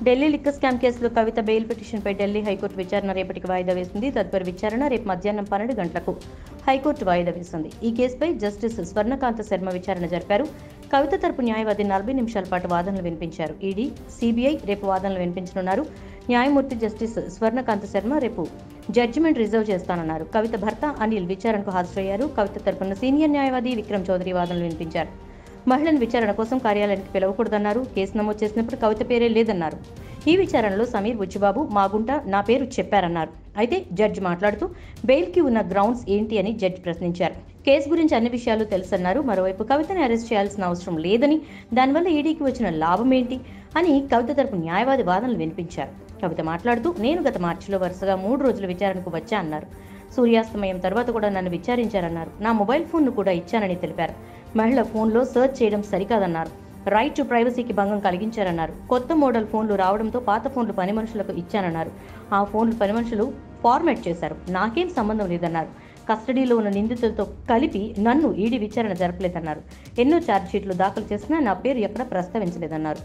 Delhi liquor scam కేసులో కవిత bail పిటిషన్పై Delhi high court విచారణ రేపటికి వాయిదా వేసింది. తదుపరి విచారణ రేపు మధ్యాహ్నం 12 గంటలకు హైకోర్టు వాయిదా వేసింది. ఈ కేసుపై జస్టిస్ స్వర్ణకాంత శర్మ విచారణ జరిపారు. కవిత తరపు న్యాయవాది 40 నిమిషాల పాటు వాదనలు వినిపించారు. ఈడీ, సిబిఐ రేపు వాదనలు వినిపించనున్నారు. న్యాయమూర్తి జస్టిస్ స్వర్ణకాంత శర్మ రేపు జడ్జిమెంట్ రిజర్వ్ చేస్తానన్నారు. కవిత భర్త అనిల్ విచారణకు హాజరయ్యారు. కవిత తరపున సీనియర్ న్యాయవాది విక్రమ్ చౌదరి వాదనలు వినిపించారు. మహిళను విచారణ కోసం కార్యాలయానికి పిలవకూడదన్నారు. కేసు నమోదు చేసినప్పుడు కవిత పేరే లేదన్నారు. ఈ విచారణలో సమీర్, బుచ్చిబాబు, మాగుంట నా పేరు చెప్పారన్నారు. అయితే జడ్జి మాట్లాడుతూ బెయిల్కి ఉన్న గ్రౌండ్స్ ఏంటి అని జడ్జి ప్రశ్నించారు. కేసు గురించి అన్ని విషయాలు తెలుసన్నారు. మరోవైపు కవితని అరెస్ట్ చేయాల్సిన అవసరం లేదని, దానివల్ల ఈడీకి వచ్చిన లాభం ఏంటి అని కవిత తరపు న్యాయవాది వాదనలు వినిపించారు. కవిత మాట్లాడుతూ నేను గత మార్చిలో వరుసగా 3 రోజుల విచారణకు వచ్చా అన్నారు. సూర్యాస్తమయం తర్వాత కూడా నన్ను విచారించారన్నారు. నా మొబైల్ ఫోన్ను కూడా ఇచ్చానని తెలిపారు. మహిళ ఫోన్లో సర్చ్ చేయడం సరికాదన్నారు. రైట్ టు ప్రైవసీకి భంగం కలిగించారన్నారు. కొత్త మోడల్ ఫోన్లు రావడంతో పాత ఫోన్లు పని మనుషులకు ఇచ్చానన్నారు. ఆ ఫోన్లు పని మనుషులు ఫార్మాట్ చేశారు. నాకేం సంబంధం లేదన్నారు. కస్టడీలో ఉన్న నిందితులతో కలిపి నన్ను ఈడీ విచారణ జరపలేదన్నారు. ఎన్నో ఛార్జ్షీట్లు దాఖలు చేసినా నా పేరు ఎక్కడా ప్రస్తావించలేదన్నారు.